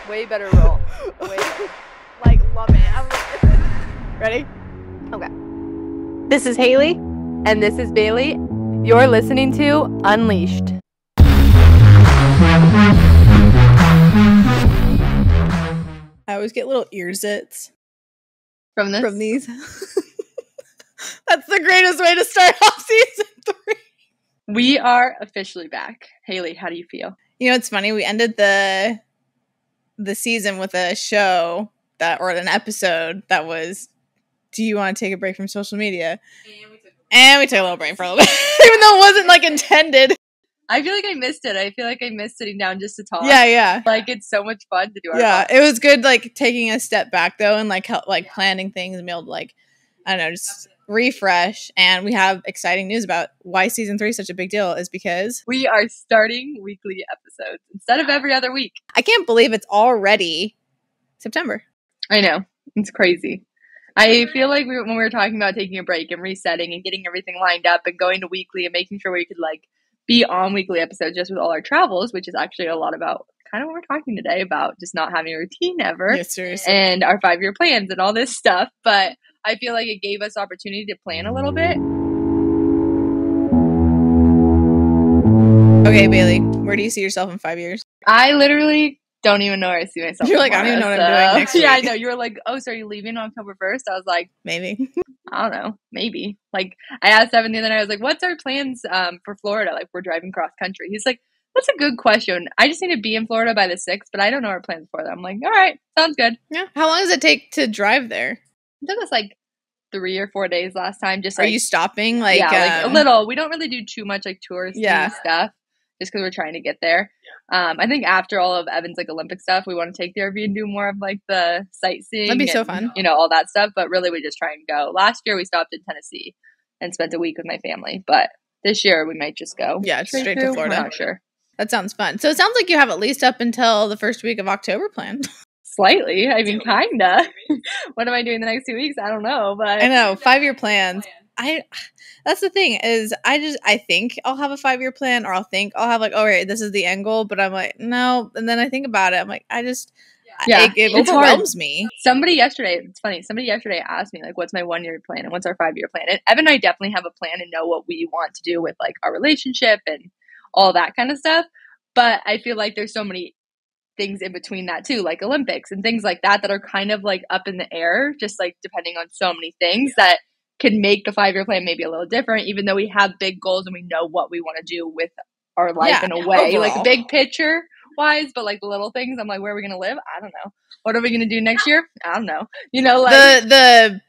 Way better role. Way better. Like, love it. I'm like, ready? Okay. This is Haley. And this is Bailey. You're listening to Unleashed. I always get little ear zits From these. That's the greatest way to start off season 3. We are officially back. Haley, how do you feel? You know, it's funny. We ended the season with a show or an episode that was, do you want to take a break from social media? And we took a little break for a little bit, even though it wasn't like intended. I feel like I missed it. I feel like I missed sitting down just to talk. Yeah. Like, it's so much fun to do our Yeah, podcast. it was good, like, taking a step back, though, and, like, help, like planning things and be able to, like, I don't know, just refresh. And we have exciting news about why season 3 is such a big deal is because We are starting weekly episodes instead of every other week. I can't believe it's already September. I know. It's crazy. I feel like when we were talking about taking a break and resetting and getting everything lined up and going to weekly and making sure we could, like, be on weekly episodes just with all our travels, which is actually a lot about kind of what we're talking today about, just not having a routine ever. Yeah, seriously. And our 5-year plans and all this stuff. But I feel like it gave us opportunity to plan a little bit. Okay, Bailey, where do you see yourself in 5 years? I literally don't even know where I see myself. You're like, I don't even know what I'm doing next Yeah, I week. know. You were like, oh, so are you leaving on October 1st? I was like, Maybe. I don't know, maybe. Like, I asked Evan the other night, I was like, what's our plans for Florida? Like, we're driving cross country. He's like, that's a good question. I just need to be in Florida by the 6th, but I don't know our plans for that. I'm like, all right, sounds good. Yeah. How long does it take to drive there? It took us like 3 or 4 days last time. Just Are like, you stopping? Like, like a little. We don't really do too much like touristy stuff just because we're trying to get there. I think after all of Evan's like Olympic stuff, we want to take the RV and do more of like the sightseeing. That'd be so and, fun. You know, all that stuff. But really, we just try and go. Last year, we stopped in Tennessee and spent a week with my family. But this year, we might just go. straight to through. Florida. We're not sure. That sounds fun. So it sounds like you have at least up until the first week of October planned. Slightly. I mean, kinda. What am I doing the next 2 weeks? I don't know. But I know, 5-year plans. That's the thing is I think I'll have a 5-year plan, or I'll think I'll have like, oh, right, this is the end goal, but I'm like, no. And then I think about it. I'm like, it it's overwhelms hard. me. Somebody yesterday asked me, like, what's my 1-year plan and what's our 5-year plan? And Evan and I definitely have a plan and know what we want to do with, like, our relationship and all that kind of stuff. But I feel like there's so many things in between that, too, like Olympics and things like that are kind of, like, up in the air, just, like, depending on so many things that can make the 5-year plan maybe a little different, even though we have big goals and we know what we want to do with our life in a way. Overall. Like, big picture wise, but like the little things, I'm like, where are we gonna live? I don't know. What are we gonna do next year? I don't know. You know, like the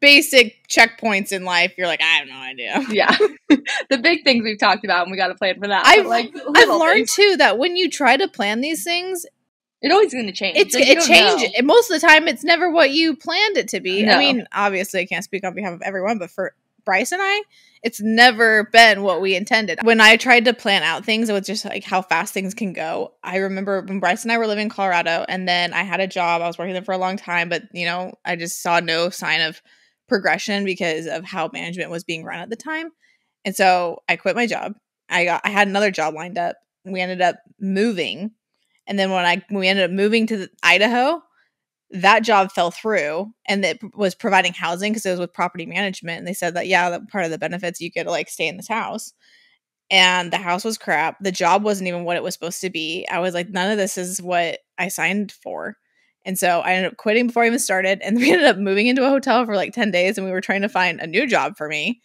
basic checkpoints in life, you're like, I have no idea. Yeah. The big things we've talked about, and we got to plan for that. I've learned things, too that when you try to plan these things, it's always going to change. It changes. Most of the time, it's never what you planned it to be. No. I mean, obviously, I can't speak on behalf of everyone, but for Bryce and I, it's never been what we intended. When I tried to plan out things, it was just like how fast things can go. I remember when Bryce and I were living in Colorado, and then I had a job. I was working there for a long time, but, you know, I just saw no sign of progression because of how management was being run at the time. And so I quit my job. I had another job lined up. We ended up moving. And then when we ended up moving to Idaho, that job fell through, and it was providing housing because it was with property management. And they said that, that part of the benefits, you get to like stay in this house. And the house was crap. The job wasn't even what it was supposed to be. I was like, none of this is what I signed for. And so I ended up quitting before I even started. And we ended up moving into a hotel for like 10 days. And we were trying to find a new job for me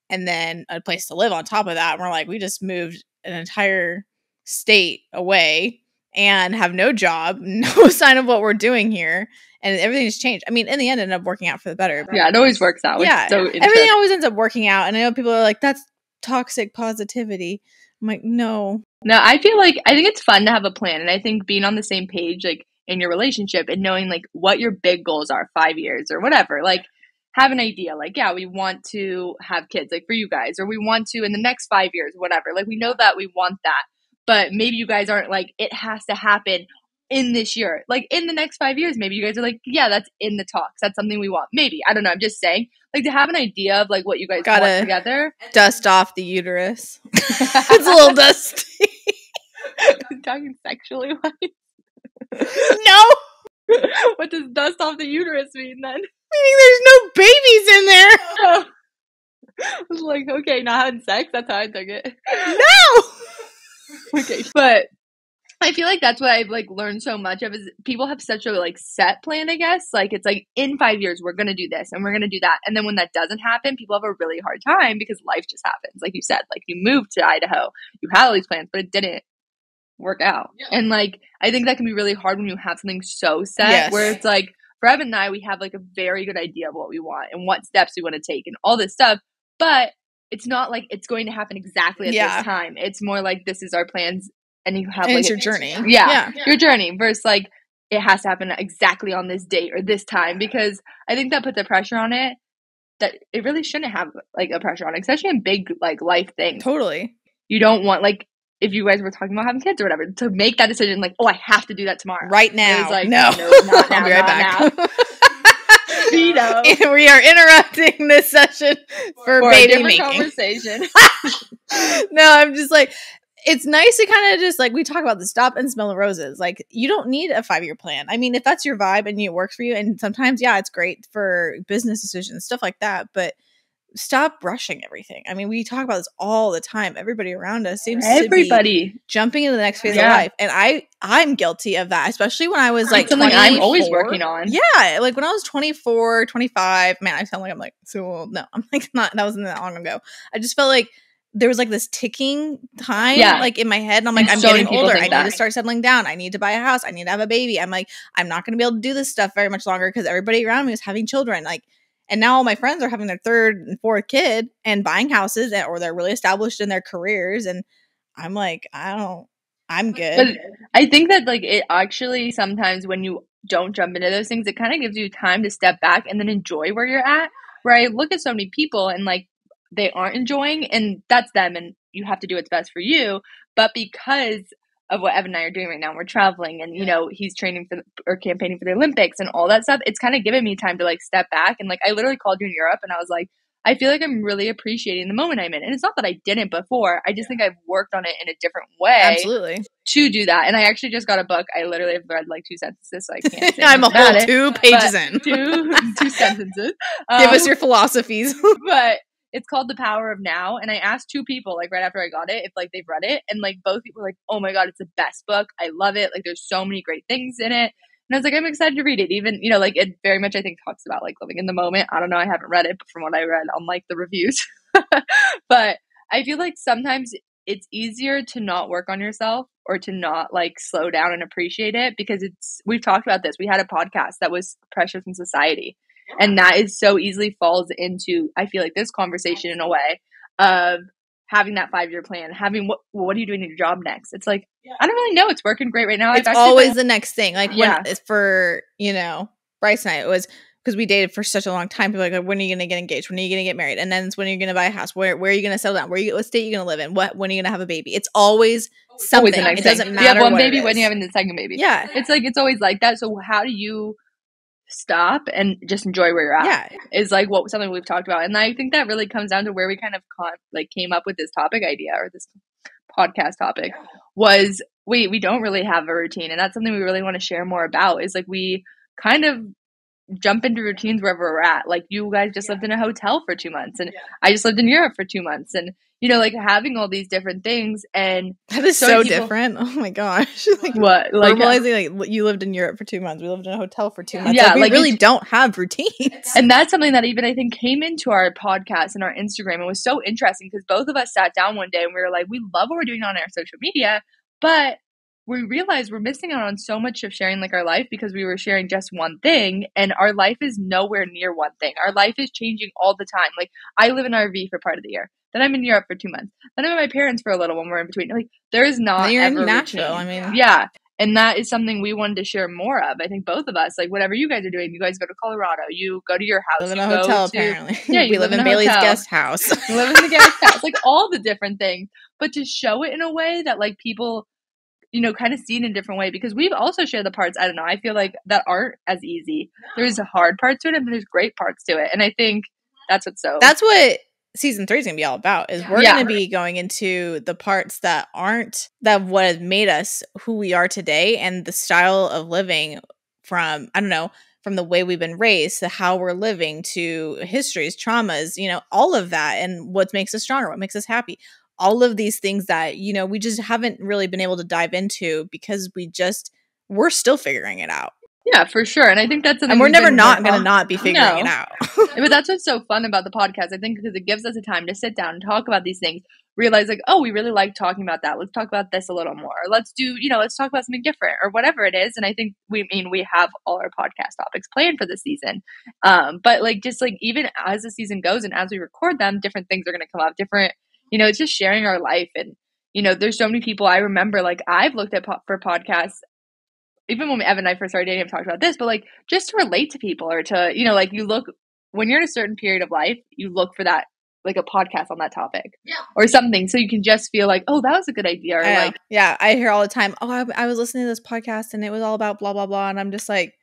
and then a place to live on top of that. And we're like, we just moved an entire state away and have no job, no sign of what we're doing here. And everything's changed. I mean, in the end, it ended up working out for the better. Yeah, it always works out. Yeah, so everything always ends up working out. And I know people are like, that's toxic positivity. I'm like, no. No, I think it's fun to have a plan. And I think being on the same page, like, in your relationship and knowing, like, what your big goals are, 5 years or whatever, like, have an idea. Like, yeah, we want to have kids, like, for you guys, or we want to in the next 5 years, whatever. Like, we know that we want that. But maybe you guys aren't like, it has to happen in this year. Like, in the next 5 years, maybe you guys are like, yeah, that's in the talks. That's something we want. Maybe. I don't know. I'm just saying. Like, to have an idea of, like, what you guys want together. Dust off the uterus. It's a little dusty. Talking sexually. No. What does dust off the uterus mean then? Meaning there's no babies in there. I was like, okay, not having sex. That's how I took it. No. Okay, but I feel like that's what I've like learned so much of is people have such a like set plan, I guess. Like it's like in 5 years we're gonna do this and we're gonna do that. And then when that doesn't happen, people have a really hard time because life just happens. Like you said, like you moved to Idaho, you had all these plans, but it didn't work out. Yeah. And like I think that can be really hard when you have something so set. Yes. Where it's like for Evan and I, we have like a very good idea of what we want and what steps we want to take and all this stuff. But it's not like it's going to happen exactly at this time. It's more like this is our plans. And you have and like it's your journey. Yeah, your journey versus like it has to happen exactly on this date or this time because I think that puts a pressure on it that it really shouldn't have like a pressure on it, especially in big like life things. Totally. You don't want like if you guys were talking about having kids or whatever to make that decision like, oh, I have to do that tomorrow. Right now. It's like, no, not now. I'll be right back. We are interrupting this session for baby making. Conversation. No, I'm just like it's nice to kind of just like we talk about the stop and smell the roses. Like you don't need a 5-year plan. I mean, if that's your vibe and it works for you, and sometimes, it's great for business decisions, stuff like that. But stop rushing everything. I mean, we talk about this all the time. Everybody around us seems to be jumping into the next phase of life, and I'm guilty of that, especially when I was like something I'm always working on. Yeah, like when I was 24, 25. Man, I sound like I'm like so old. No, I'm like not. That wasn't that long ago. I just felt like there was like this ticking time like in my head. And I'm like, I'm getting older. I need to start settling down. I need to buy a house. I need to have a baby. I'm like, I'm not going to be able to do this stuff very much longer because everybody around me is having children. Like, and now all my friends are having their 3rd and 4th kid and buying houses or they're really established in their careers. And I'm like, I'm good. But I think that like it actually sometimes when you don't jump into those things, it kind of gives you time to step back and then enjoy where you're at. Where I look at so many people and like, they aren't enjoying and that's them and you have to do what's best for you. But because of what Evan and I are doing right now, we're traveling and, you know, he's training for or campaigning for the Olympics and all that stuff. It's kind of given me time to like step back. And like, I literally called you in Europe and I was like, I feel like I'm really appreciating the moment I'm in. And it's not that I didn't before. I just think I've worked on it in a different way. Absolutely. To do that. And I actually just got a book. I literally have read like 2 sentences, so I can't say I'm a whole 2 pages in. Two sentences. Give us your philosophies. But it's called The Power of Now. And I asked 2 people, like right after I got it, if like they've read it. And like both people were like, oh my God, it's the best book. I love it. Like there's so many great things in it. And I was like, I'm excited to read it. Even, you know, like it very much, I think, talks about like living in the moment. I don't know. I haven't read it, but from what I read on like the reviews. But I feel like sometimes it's easier to not work on yourself or to not like slow down and appreciate it because we've talked about this. We had a podcast that was Pressure from Society. And that is so easily falls into, I feel like, this conversation in a way of having that 5-year plan, having what are you doing in your job next? It's like, I don't really know. It's working great right now. It's always the next thing. Like when it's for, you know, Bryce and I, it was because we dated for such a long time. People are like, when are you going to get engaged? When are you going to get married? And then it's when are you going to buy a house? Where are you going to settle down? What state are you going to live in? When are you going to have a baby? It's always something. It doesn't matter. You have one baby when you have the second baby. Yeah. It's like, it's always like that. So how do you stop and just enjoy where you're at is like something we've talked about. And I think that really comes down to where we kind of came up with this topic idea or this podcast topic was we don't really have a routine. And that's something we really want to share more about is like we kind of jump into routines wherever we're at. Like you guys just lived in a hotel for 2 months and I just lived in Europe for 2 months and you know, like having all these different things and that is so different. Oh my gosh. Like what? Like normalizing like you lived in Europe for 2 months. We lived in a hotel for 2 months. Yeah, we really don't have routines. And that's something that even I think came into our podcast and our Instagram and was so interesting because both of us sat down one day and we were like, we love what we're doing on our social media, but we realized we're missing out on so much of sharing like our life because we were sharing just one thing and our life is nowhere near one thing. Our life is changing all the time. Like I live in RV for part of the year. Then I'm in Europe for 2 months. Then I'm with my parents for a little when we're in between. Like there is not you're ever in Nashville. routine. I mean, yeah. And that is something we wanted to share more of. I think both of us, like whatever you guys are doing, you guys go to Colorado, you go to your house. Live in a hotel, apparently. Yeah, we live in Bailey's guest house. You live in the guest house. Like all the different things. But to show it in a way that like people, you know, kind of see it in a different way because we've also shared the parts, I don't know, I feel like that aren't as easy. There's hard parts to it and there's great parts to it. And I think that's what season 3 is gonna be all about. Is we're gonna be going into the parts that aren't that what has made us who we are today, and the style of living from, I don't know, from the way we've been raised to how we're living to histories, traumas, you know, all of that, and what makes us stronger, what makes us happy. All of these things that, you know, we just haven't really been able to dive into because we're still figuring it out. Yeah, for sure. And I think that's something, and we're never not going to not be figuring it out. But that's what's so fun about the podcast, I think, because it gives us a time to sit down and talk about these things, realize like, oh, we really like talking about that. Let's talk about this a little more. Let's talk about something different or whatever it is. And I think we have all our podcast topics planned for the season. But like, just like, even as the season goes and as we record them, different things are going to come up, different, you know, it's just sharing our life. And, you know, there's so many people I remember, like I've looked at for podcasts, even when Evan and I first started dating, I've talked about this, but like just to relate to people or to, you know, like you look, when you're in a certain period of life, you look for that, like a podcast on that topic or something. So you can just feel like, oh, that was a good idea. Or like, yeah, I hear all the time, oh, I was listening to this podcast and it was all about blah, blah, blah. And I'm just like,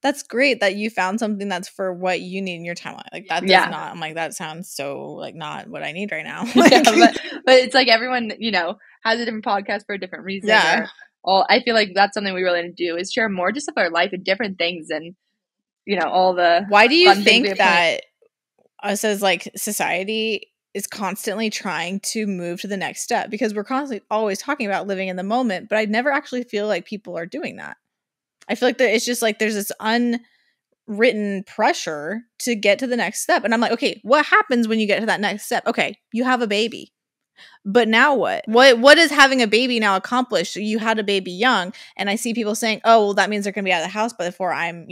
that's great that you found something that's for what you need in your timeline. Like that does not, I'm like, that sounds so like not what I need right now. Like, but it's like everyone, you know, has a different podcast for a different reason. Yeah. I feel like that's something we really need to do is share more just of our life and different things and, you know, all the. Why do you think that us as like society is constantly trying to move to the next step? Because we're constantly always talking about living in the moment, but I never actually feel like people are doing that. I feel like it's just like there's this unwritten pressure to get to the next step. And I'm like, okay, what happens when you get to that next step? Okay, you have a baby. But now what? What is having a baby now accomplish? So you had a baby young, and I see people saying, oh, well, that means they're going to be out of the house before I'm,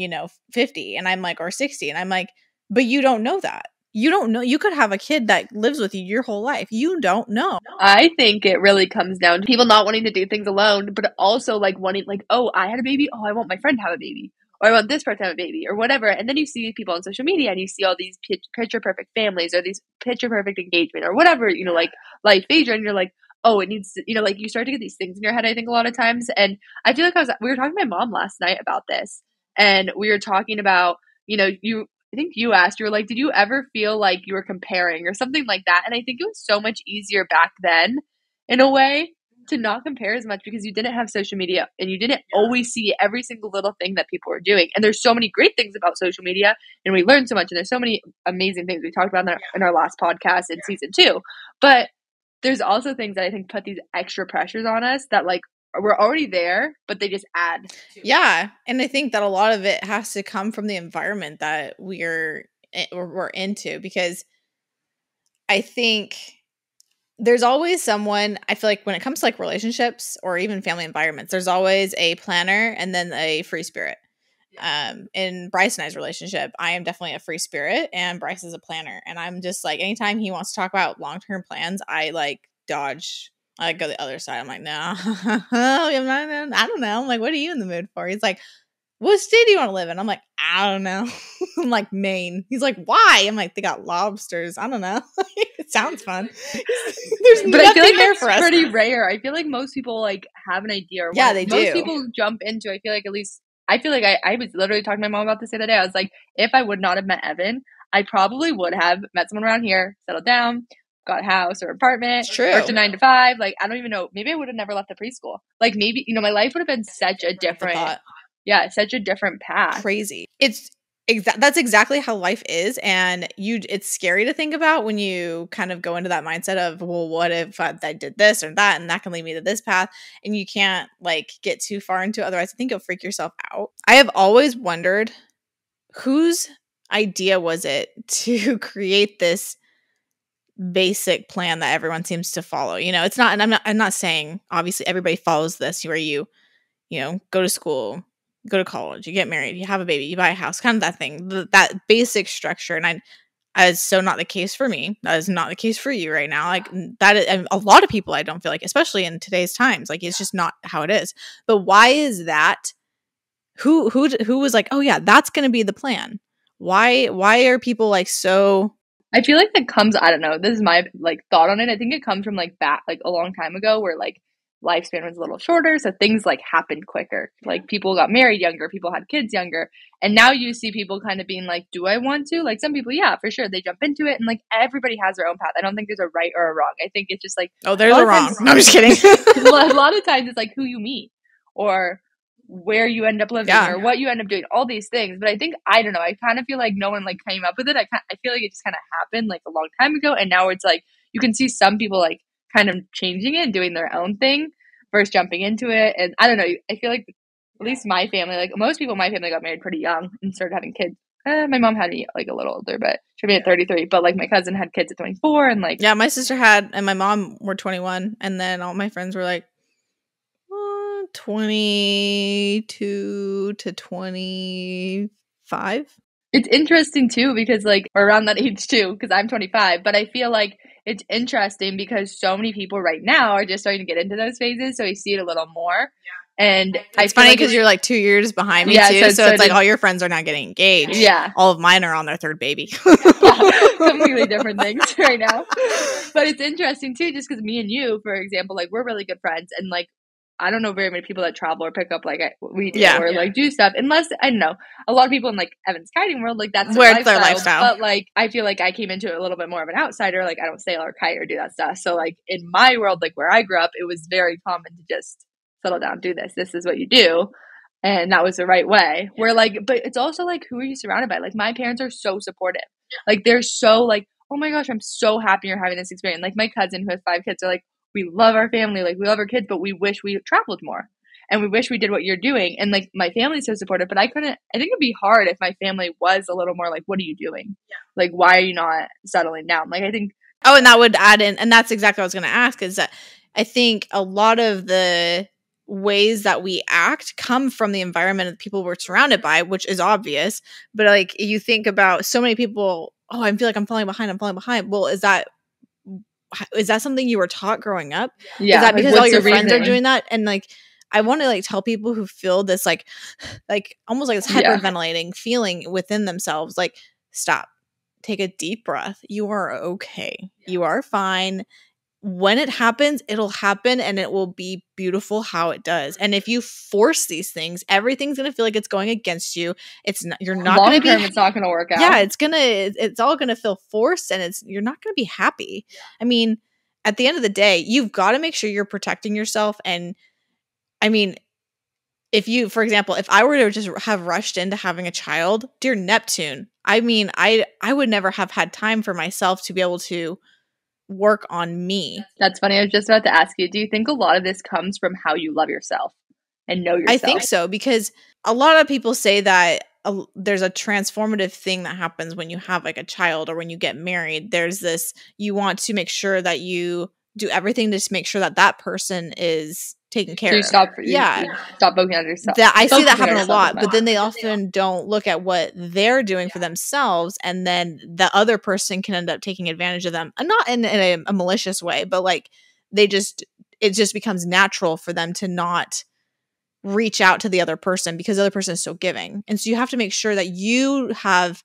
50, and I'm like, or 60. And I'm like, but you don't know that. You don't know. You could have a kid that lives with you your whole life. You don't know. I think it really comes down to people not wanting to do things alone, but also like wanting, like, oh, I had a baby. Oh, I want my friend to have a baby. Or I want this person to have a baby or whatever. And then you see people on social media and you see all these picture perfect families or these picture perfect engagement or whatever, like life phase. And you're like, oh, it needs to, like you start to get these things in your head, I think a lot of times. And I feel like we were talking to my mom last night about this, and we were talking about, I think you asked, you were like, did you ever feel like you were comparing or something like that? And I think it was so much easier back then in a way to not compare as much because you didn't have social media and you didn't always see every single little thing that people were doing. And there's so many great things about social media and we learned so much and there's so many amazing things we talked about in our last podcast in season 2. But there's also things that I think put these extra pressures on us that like we're already there, but they just add. Yeah. And I think that a lot of it has to come from the environment that we're into, because I think there's always someone, I feel like when it comes to like relationships or even family environments, there's always a planner and then a free spirit. In Bryce and I's relationship, I am definitely a free spirit and Bryce is a planner. And I'm just like, anytime he wants to talk about long-term plans, I like dodge. I go the other side. I'm like, no, I don't know. I'm like, what are you in the mood for? He's like, what state do you want to live in? I'm like, I don't know. I'm like, Maine. He's like, why? I'm like, they got lobsters. I don't know. It sounds fun. There's but I feel like that's pretty rare. I feel like most people like have an idea. Or yeah, they do. Most people jump into. I feel like I was literally talking to my mom about this the other day. I was like, if I would not have met Evan, I probably would have met someone around here, settled down, got a house or apartment, worked a 9 to 5. Like, I don't even know. Maybe I would have never left the preschool. Like, maybe, my life would have been such a different. Yeah, such a different path. Crazy. That's exactly how life is, and it's scary to think about when you kind of go into that mindset of, well, what if I did this or that, and that can lead me to this path, and you can't like get too far into it, otherwise I think you'll freak yourself out. I have always wondered whose idea was it to create this basic plan that everyone seems to follow. It's not, and I'm not saying obviously everybody follows this where you go to school, go to college, you get married, you have a baby, you buy a house, kind of that thing, that basic structure. And is so not the case for me. That is not the case for you right now. Like that is, and a lot of people, I don't feel like, especially in today's times, like it's just not how it is. But why is that? Who was like, oh yeah, that's going to be the plan? Why are people like so? I feel like that comes, I don't know, this is my like thought on it. I think it comes from like back like a long time ago where like lifespan was a little shorter, so things like happened quicker. Like people got married younger, people had kids younger, and now you see people kind of being like, do I want to? Like some people, yeah, for sure, they jump into it, and like everybody has their own path. I don't think there's a right or a wrong. I think it's just like, oh, there's a wrong. No, I'm just kidding. A lot of times it's like who you meet or where you end up living or what you end up doing, all these things. But I think, I don't know, I kind of feel like no one like came up with it. I feel like it just kind of happened like a long time ago, and now it's like you can see some people like kind of changing it and doing their own thing versus jumping into it. And I don't know, I feel like at least my family, like most people in my family got married pretty young and started having kids. My mom had me like a little older, but she made at 33. But like my cousin had kids at 24, and like my sister had, and my mom were 21, and then all my friends were like 22 to 25. It's interesting too because like we're around that age too, because I'm 25, but I feel like it's interesting because so many people right now are just starting to get into those phases, so you see it a little more. And it's funny because you're like 2 years behind me too, so it's like all your friends are not getting engaged. Yeah, all of mine are on their third baby. Completely different things right now. But it's interesting too, just because me and you, for example, like we're really good friends, and like I don't know very many people that travel or pick up like we do or like do stuff, unless I don't know a lot of people in like Evan's kiting world, like that's their lifestyle. But like I feel like I came into it a little bit more of an outsider. Like I don't sail or kite or do that stuff. So like in my world, like where I grew up, it was very common to just settle down, do this. This is what you do, and that was the right way. Where like, but it's also like who are you surrounded by? Like my parents are so supportive. Like they're so like, oh my gosh, I'm so happy you're having this experience. Like my cousin who has 5 kids are like, we love our family, like we love our kids, but we wish we traveled more and we wish we did what you're doing. And like my family's so supportive, but I think it'd be hard if my family was a little more like, what are you doing? Like, why are you not settling down? Like, I think. Oh, and that would add in, and that's exactly what I was going to ask, is that I think a lot of the ways that we act come from the environment of the people we're surrounded by, which is obvious. But like you think about so many people, oh, I feel like I'm falling behind. Well, is that something you were taught growing up? Yeah. Is that because all your friends are doing that? And like, I want to like tell people who feel this like almost like this hyperventilating feeling within themselves, like stop, take a deep breath. You are okay. You are fine. When it happens, it'll happen and it will be beautiful how it does. And if you force these things, everything's going to feel like it's going against you. You're not going to be, it's not going to work out. Yeah, it's all going to feel forced, and you're not going to be happy. I mean, at the end of the day, you've got to make sure you're protecting yourself. And I mean, for example, if I were to just have rushed into having a child, dear Neptune, I mean, I would never have had time for myself to be able to work on me. That's funny. I was just about to ask you, do you think a lot of this comes from how you love yourself and know yourself? I think so, because a lot of people say that there's a transformative thing that happens when you have like a child or when you get married. There's this, you want to make sure that you do everything to just make sure that that person is taken care of. You stop focusing on yourself. I see that happen a lot, but then they often don't look at what they're doing for themselves, and then the other person can end up taking advantage of them, and not in a malicious way, but like it just becomes natural for them to not reach out to the other person because the other person is so giving. And so you have to make sure that you have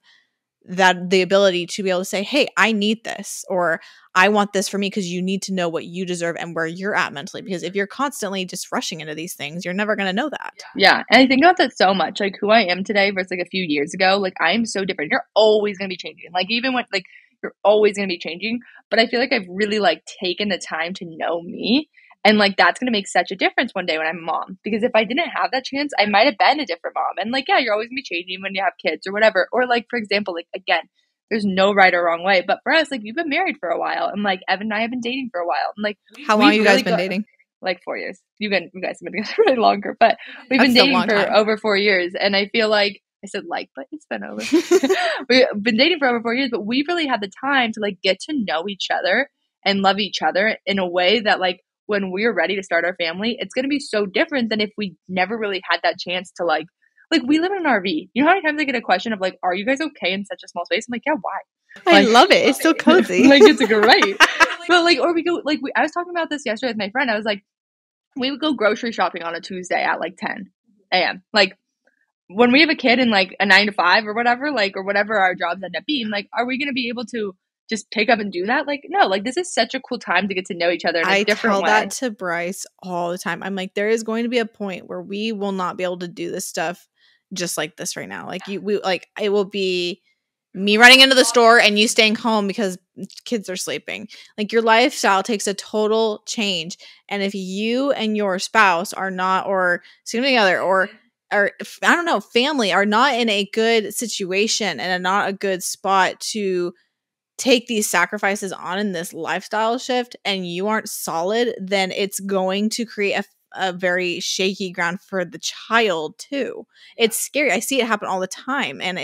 the ability to be able to say, hey, I need this, or I want this for me, because you need to know what you deserve and where you're at mentally. Because if you're constantly just rushing into these things, you're never going to know that. Yeah. And I think about that so much, like who I am today versus like a few years ago. Like I am so different. You're always going to be changing. Like even when like you're always going to be changing. But I feel like I've really like taken the time to know me. And like that's going to make such a difference one day when I'm a mom. Because if I didn't have that chance, I might have been a different mom. And like, yeah, you're always going to be changing when you have kids or whatever. Or like, for example, like again, there's no right or wrong way. But for us, like we've been married for a while. And like Evan and I have been dating for a while. And like, how long have you guys been dating? Like 4 years. You guys have been together really longer. But we've been dating for over 4 years. And I feel like, I said like, but it's been over. We've been dating for over 4 years. But we really had the time to like get to know each other and love each other in a way that like, when we're ready to start our family, it's going to be so different than if we never really had that chance to like we live in an RV. You know how many times I get a question of like, are you guys okay in such a small space? I'm like, yeah, why? I love it. It's so cozy. Like it's great. But like, or we go like, I was talking about this yesterday with my friend. I was like, we would go grocery shopping on a Tuesday at like 10 a.m. Like when we have a kid in like a 9 to 5 or whatever, like, or whatever our jobs end up being, like, are we going to be able to just pick up and do that. Like, no, like this is such a cool time to get to know each other in a different way. I tell that to Bryce all the time. I'm like, there is going to be a point where we will not be able to do this stuff just like this right now. Like it will be me running into the store and you staying home because kids are sleeping. Like your lifestyle takes a total change. And if you and your spouse are not, or significant other, or I don't know, family are not in a good situation and not a good spot to take these sacrifices on in this lifestyle shift, and you aren't solid, then it's going to create a very shaky ground for the child too. It's scary. I see it happen all the time, and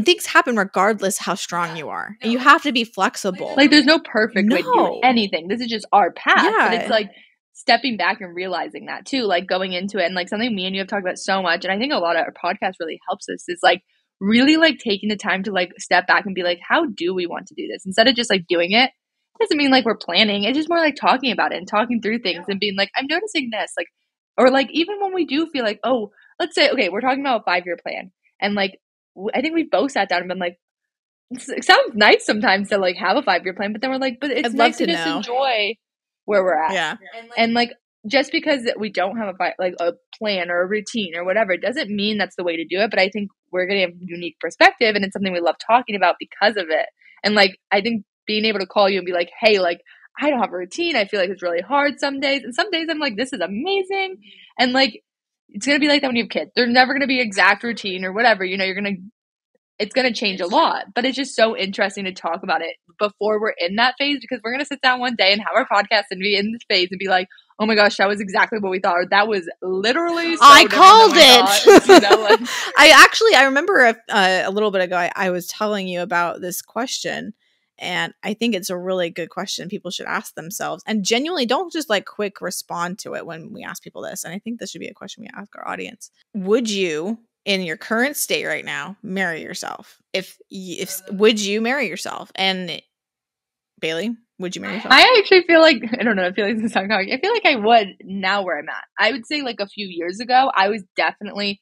things happen regardless how strong you are. And you have to be flexible. Like there's no perfect way to do anything. This is just our path. Yeah. But it's like stepping back and realizing that too, like going into it, and like something me and you have talked about so much, and I think a lot of our podcast really helps us, is like really like taking the time to like step back and be like, how do we want to do this? Instead of just like doing it. Doesn't mean like we're planning. It's just more like talking about it and talking through things and being like, I'm noticing this. Like, or like even when we do feel like, oh, let's say, okay, we're talking about a 5-year plan. And like, I think we've both sat down and been like, it sounds nice sometimes to like have a 5-year plan, but then we're like, but it's nice to just enjoy where we're at. Yeah. And like, just because we don't have a plan or a routine or whatever, it doesn't mean that's the way to do it. But I think we're going to have a unique perspective, and it's something we love talking about because of it. And like, I think being able to call you and be like, hey, like, I don't have a routine. I feel like it's really hard some days. And some days I'm like, this is amazing. And like, it's going to be like that when you have kids. There's never going to be exact routine or whatever. You know, it's going to change a lot. But it's just so interesting to talk about it before we're in that phase, because we're going to sit down one day and have our podcast and be in this phase and be like, oh my gosh, that was exactly what we thought. Or that was literally so I called it. You know, like, I remember a little bit ago, I was telling you about this question. And I think it's a really good question people should ask themselves, and genuinely don't just like quick respond to it when we ask people this. And I think this should be a question we ask our audience. Would you, in your current state right now, marry yourself? If would you marry yourself? And Bailey, would you marry yourself? I actually feel like, I don't know, I feel like this is not going. I feel like I would now where I'm at. I would say like a few years ago, I was definitely,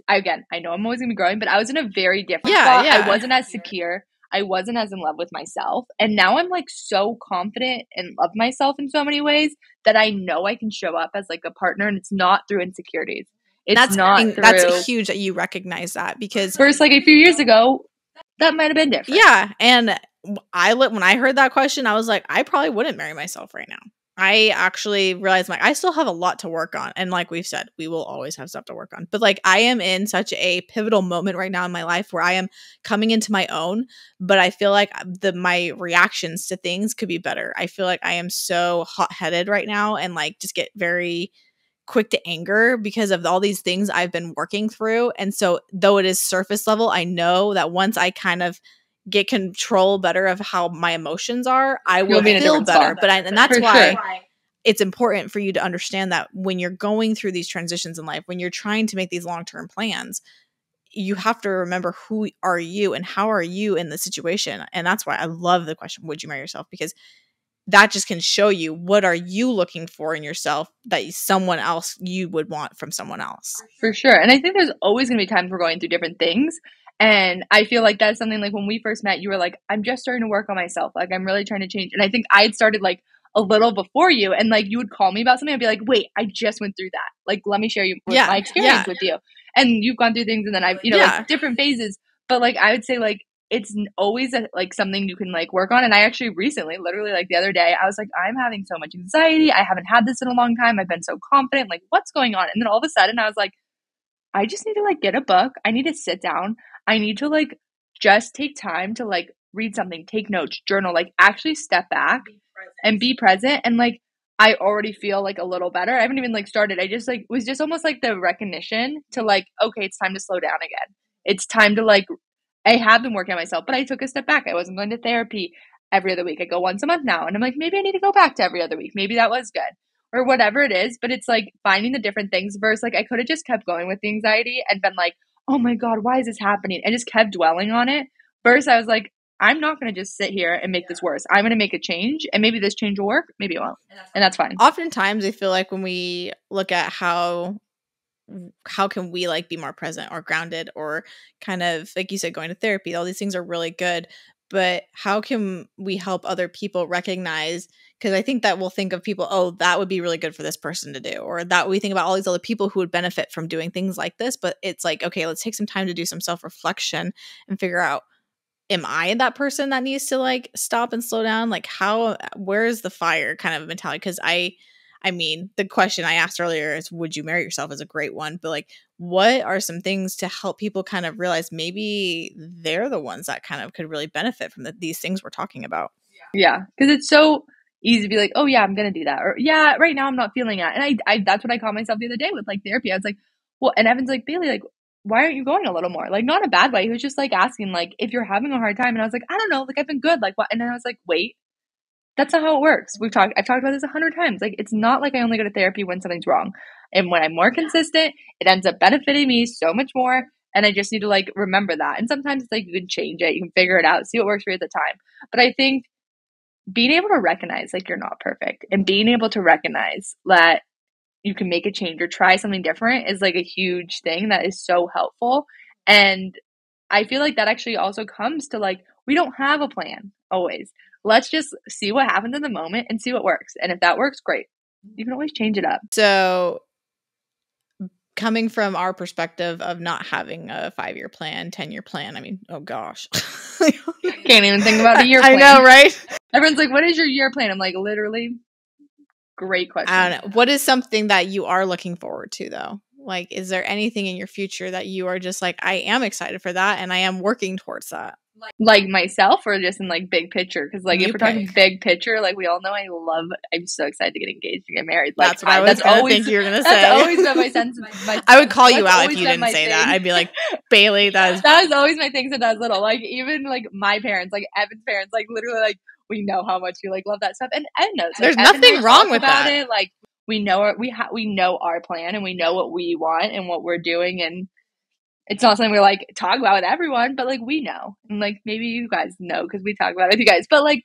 again, I know I'm always going to be growing, but I was in a very different spot. I wasn't as secure. I wasn't as in love with myself. And now I'm like so confident and love myself in so many ways that I know I can show up as like a partner, and it's not through insecurities. That's huge that you recognize that, because first, like a few years ago, that might have been different. Yeah. And when I heard that question, I was like, I probably wouldn't marry myself right now. I actually realized like I still have a lot to work on. And like we've said, we will always have stuff to work on. But like I am in such a pivotal moment right now in my life where I am coming into my own, but I feel like my reactions to things could be better. I feel like I am so hot-headed right now and like just get very quick to anger because of all these things I've been working through. And so though it is surface level, I know that once I kind of get control better of how my emotions are, I will feel better. And that's why it's important for you to understand that when you're going through these transitions in life, when you're trying to make these long-term plans, you have to remember who are you and how are you in the situation. And that's why I love the question, would you marry yourself? Because that just can show you what are you looking for in yourself that someone else you would want from someone else. For sure. And I think there's always going to be times we're going through different things. And I feel like that's something like when we first met, you were like, I'm just starting to work on myself. Like, I'm really trying to change. And I think I had started like a little before you. And like, you would call me about something. I'd be like, wait, I just went through that. Like, let me share my experience with you. And you've gone through things. And then I've, like different phases. But like, I would say like, it's always like something you can like work on. And I actually recently, literally like the other day, I was like, I'm having so much anxiety. I haven't had this in a long time. I've been so confident. Like, what's going on? And then all of a sudden I was like, I just need to like get a book. I need to sit down. I need to like just take time to like read something, take notes, journal, like actually step back and be present. And like, I already feel like a little better. I haven't even like started. I just like, was just almost like the recognition to like, okay, it's time to slow down again. It's time to like, I have been working on myself, but I took a step back. I wasn't going to therapy every other week. I go once a month now. And I'm like, maybe I need to go back to every other week. Maybe that was good or whatever it is. But it's like finding the different things versus like, I could have just kept going with the anxiety and been like, oh my God, why is this happening? And just kept dwelling on it. Versus I was like, I'm not going to just sit here and make this worse. I'm going to make a change, and maybe this change will work. Maybe it won't. And that's fine. Oftentimes I feel like when we look at how can we like be more present or grounded or kind of, like you said, going to therapy, all these things are really good. but how can we help other people recognize, because I think that we'll think of people, oh, that would be really good for this person to do, or that we think about all these other people who would benefit from doing things like this, but it's like, okay, let's take some time to do some self-reflection and figure out, am I that person that needs to like stop and slow down? Like where's the fire kind of mentality? Because I mean, the question I asked earlier is, would you marry yourself, is a great one. But like, what are some things to help people kind of realize maybe they're the ones that kind of could really benefit from these things we're talking about? Yeah, because it's so easy to be like, oh yeah, I'm going to do that. Or yeah, right now I'm not feeling that. And I that's what I caught myself the other day with like therapy. I was like, well, and Evan's like, Bailey, like, why aren't you going a little more? Like, not in a bad way. He was just like asking, like, if you're having a hard time. And I was like, I don't know. Like, I've been good. Like, what? And then I was like, wait. That's not how it works. I've talked about this 100 times. Like, it's not like I only go to therapy when something's wrong. And when I'm more consistent, it ends up benefiting me so much more. And I just need to like remember that. And sometimes it's like you can change it, you can figure it out, see what works for you at the time. But I think being able to recognize like you're not perfect and being able to recognize that you can make a change or try something different is like a huge thing that is so helpful. And I feel like that actually also comes to like, we don't have a plan always. Let's just see what happens in the moment and see what works. And if that works, great. You can always change it up. So coming from our perspective of not having a 5-year plan, 10-year plan, I mean, oh gosh. Can't even think about a year plan. I know, right? Everyone's like, what is your year plan? I'm like, literally, great question. I don't know. What is something that you are looking forward to though? Like, is there anything in your future that you are just like, I am excited for that and I am working towards that? Like myself or just in like big picture? Because like if we're talking big picture, like we all know I'm so excited to get engaged and get married. Like, that's what I was think you were going to say. That's always been my sense. I would call you out if you didn't say that. I'd be like, Bailey, that was always my thing since I was little. Like even like my parents, like Evan's parents, like literally like we know how much you like love that stuff. And Evan knows. Like, there's nothing wrong with that. It. Like we know we know our plan and we know what we want and what we're doing, and it's not something we like talk about with everyone, but like we know, and like maybe you guys know because we talk about it with you guys. But like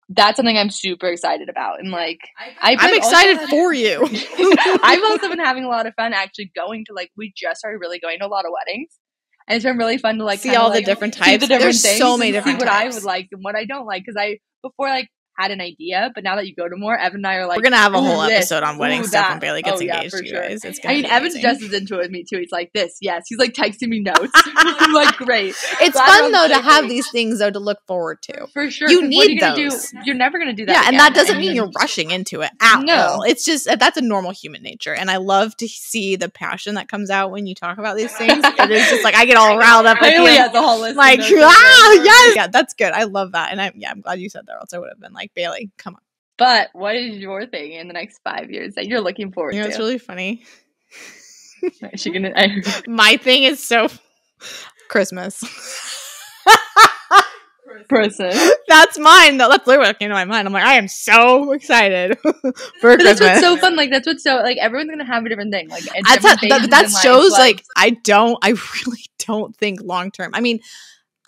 that's something I'm super excited about, and like I'm excited for you. I've also been having a lot of fun actually going to like we just started really going to a lot of weddings, and it's been really fun to like see all the different types. There's so many different types. What I would types. like and what I don't like, because before like had an idea, but now that you go to more, Evan and I are like, we're gonna have a whole episode on wedding stuff when Bailey gets yeah, engaged. You sure. guys, it's gonna. Evan's just as into it with me too. He's like this, yes. He's like texting me notes. I'm like, great. It's fun though to have these things though to look forward to. For sure, you need what are you those. You're never gonna do that. Yeah, again. and that doesn't mean you're rushing into it at No. all. It's just that's a normal human nature, and I love to see the passion that comes out when you talk about these things. It is just like I get all riled up. Bailey has a whole list. Like, yes, yeah, that's good. I love that, and I'm glad you said that. Else I would have been like, Bailey, come on. But what is your thing in the next 5 years that you're looking forward to? It's really funny. Is she gonna? My thing is so Christmas. Person. That's mine. That's literally what came to my mind. I'm like, I am so excited for Christmas. That's what's so fun. Like that's what's so like everyone's gonna have a different thing. Like that shows like I really don't think long term. I mean,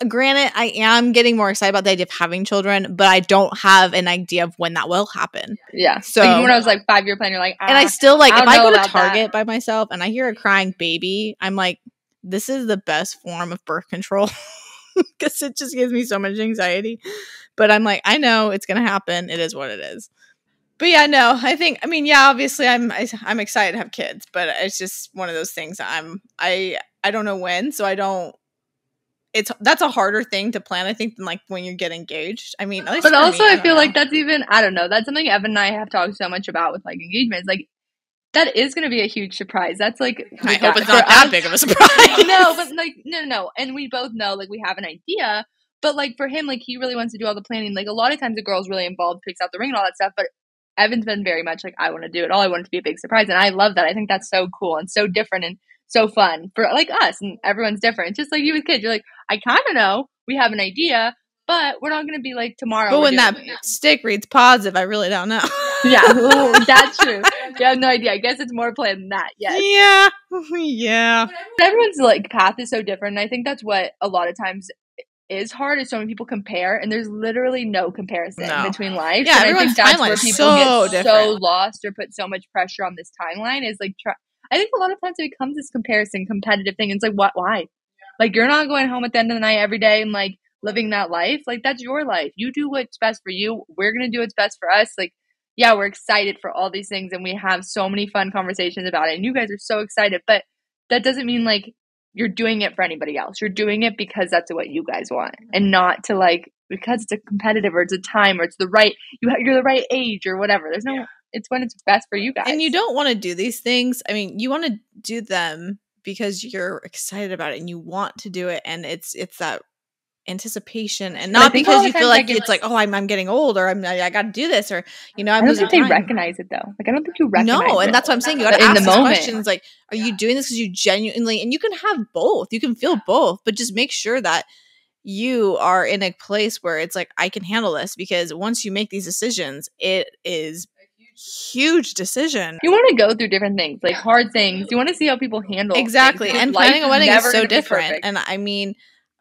granted, I am getting more excited about the idea of having children, but I don't have an idea of when that will happen. Yeah. So like, when I was like 5-year plan, you're like, and I still like if I go to Target that. by myself and I hear a crying baby, I'm like, this is the best form of birth control. Because it just gives me so much anxiety. But I'm like, I know it's gonna happen. It is what it is. But yeah, no, I mean, yeah, obviously I'm excited to have kids, but it's just one of those things that I don't know when, so I don't. That's a harder thing to plan, I think, than like when you get engaged. I mean, but also I feel like that's even I don't know. That's something Evan and I have talked so much about with like engagements, like. That is going to be a huge surprise. That's like I hope it's not that big of a surprise. No, but like no, and we both know like we have an idea, but like for him, like he really wants to do all the planning. Like a lot of times, the girl's really involved, picks out the ring and all that stuff. But Evan's been very much like I want to do it all. I want it to be a big surprise, and I love that. I think that's so cool and so different and so fun for like us. And everyone's different. It's just like you with kids, you're like I kind of know we have an idea. But we're not going to be like tomorrow. But when that stick reads positive, I really don't know. Yeah, that's true. You have no idea. I guess it's more planned than that. Yes. Yeah. But everyone's like path is so different. And I think that's what a lot of times is hard. Is so many people compare, and there's literally no comparison between life. Yeah, and everyone's I think that's timeline where is people get so so lost or put so much pressure on this timeline. Is like I think a lot of times it becomes this competitive thing. And it's like what? Why? Like you're not going home at the end of the night every day and like living that life, like that's your life. You do what's best for you. We're going to do what's best for us. Like, yeah, we're excited for all these things and we have so many fun conversations about it. And you guys are so excited, but that doesn't mean like you're doing it for anybody else. You're doing it because that's what you guys want and not to like, because it's a competitive or it's a time or it's the right, you're the right age or whatever. There's no, it's when it's best for you guys. And you don't want to do these things. I mean, you want to do them because you're excited about it and you want to do it. And it's that anticipation and not because you feel like it's like, oh, I'm getting old or I got to do this or, you know, I don't think they recognize it though. Like, I don't think you recognize it. No, and that's what I'm saying. You got to ask these questions like, are you doing this because you genuinely, and you can have both. You can feel both, but just make sure that you are in a place where it's like, I can handle this, because once you make these decisions, it is huge decision. You want to go through different things, like hard things. You want to see how people handle exactly. things. And planning a wedding is so different. And I mean,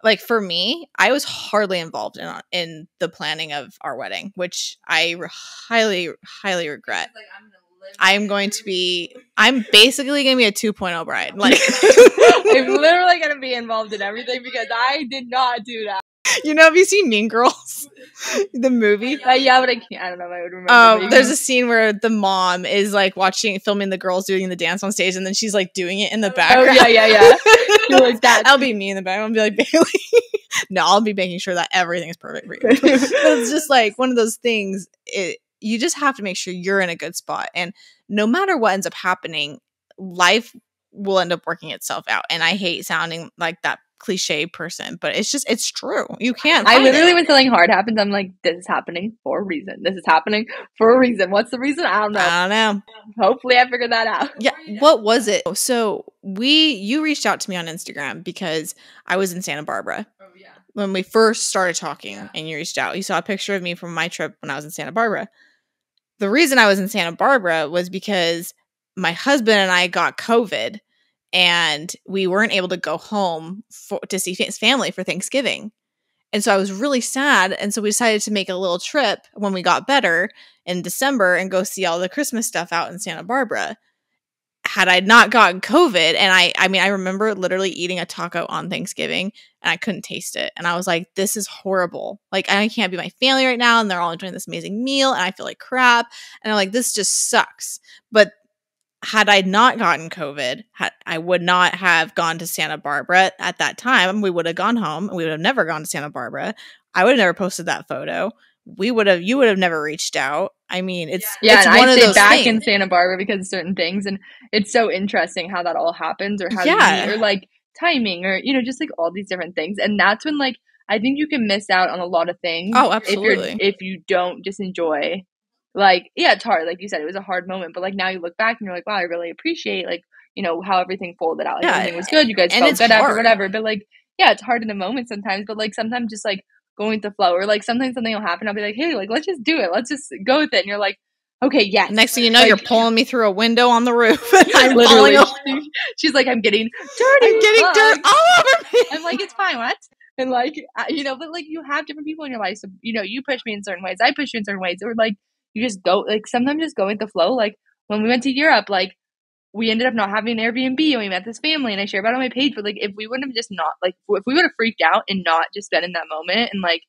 like for me, I was hardly involved in the planning of our wedding, which I highly, highly regret. I'm basically going to be a 2.0 bride. Like, I'm literally going to be involved in everything because I did not do that. You know, have you seen Mean Girls? The movie? Yeah, but I can't. I don't know if I would remember. There's a scene where the mom is like filming the girls doing the dance on stage, and then she's like doing it in the background. Oh, yeah. You're like that. I'll be me in the back. I'll be like, Bailey. No, I'll be making sure that everything's perfect for you. But it's just like one of those things. You just have to make sure you're in a good spot. And no matter what ends up happening, life will end up working itself out. And I hate sounding like that cliche person, but it's true. You can't. I literally, when something hard happens, I'm like, this is happening for a reason. This is happening for a reason. What's the reason? I don't know. Hopefully I figured that out. Yeah. What was it? So you reached out to me on Instagram because I was in Santa Barbara. Oh, yeah. When we first started talking and you reached out, you saw a picture of me from my trip when I was in Santa Barbara. The reason I was in Santa Barbara was because my husband and I got COVID and we weren't able to go home to see his family for Thanksgiving. And so I was really sad. And so we decided to make a little trip when we got better in December and go see all the Christmas stuff out in Santa Barbara. Had I not gotten COVID, and I remember literally eating a taco on Thanksgiving and I couldn't taste it. And I was like, this is horrible. Like, I can't be my family right now. And they're all enjoying this amazing meal and I feel like crap. And I'm like, this just sucks. But had I not gotten COVID, I would not have gone to Santa Barbara at that time. We would have gone home. We would have never gone to Santa Barbara. I would have never posted that photo. You would have never reached out. I mean, it's one of those back things. In Santa Barbara because of certain things, and it's so interesting how that all happens, or how you meet, or like timing, or just like all these different things. And that's when like I think you can miss out on a lot of things. Oh, absolutely. If you don't just enjoy. Like, yeah, it's hard. Like you said, it was a hard moment, but like now you look back and you're like, wow, I really appreciate like, how everything folded out. Like everything was good. You guys felt good after whatever. But like, yeah, it's hard in the moment sometimes. But like sometimes just like going with the flow, or like sometimes something will happen. I'll be like, hey, like let's just do it. Let's just go with it. And you're like, okay, yes. Next thing you know, like, you're pulling me through a window on the roof. I'm literally. She's like, I'm getting dirty. I'm getting dirt all over me. I'm like, it's fine. What? And like, but like you have different people in your life. So you push me in certain ways. I push you in certain ways. Or like. You just go, like, sometimes just go with the flow. Like, when we went to Europe, like, we ended up not having an Airbnb and we met this family and I share about it on my page. But, like, if we wouldn't have just not, like, if we would have freaked out and not just been in that moment and, like,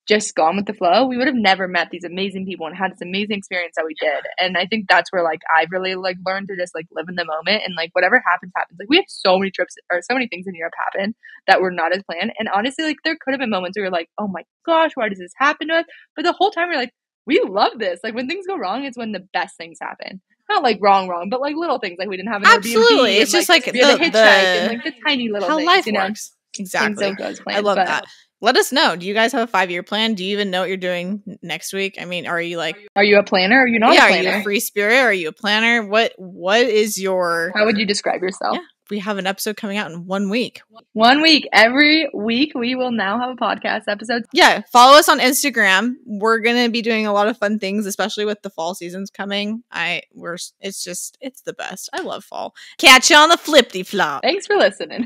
just gone with the flow, we would have never met these amazing people and had this amazing experience that we did. And I think that's where, like, I've really, like, learned to just, like, live in the moment and, like, whatever happens, happens. Like, we had so many trips or so many things in Europe happen that were not as planned. And honestly, like, there could have been moments where you're like, oh my gosh, why does this happen to us? But the whole time we're like, we love this. Like, when things go wrong, it's when the best things happen. Not like wrong, but like little things. Like we didn't have an Absolutely. Airbnb. It's just like the hitchhike and like the tiny little how things. Life works. Exactly. I love that. Let us know. Do you guys have a 5-year plan? Do you even know what you're doing next week? I mean, are you a planner? Or are you not a planner? Are you a free spirit? Are you a planner? What is your... How would you describe yourself? Yeah. We have an episode coming out in 1 week. 1 week. Every week we will now have a podcast episode. Yeah. Follow us on Instagram. We're going to be doing a lot of fun things, especially with the fall seasons coming. It's the best. I love fall. Catch you on the flippity flop. Thanks for listening.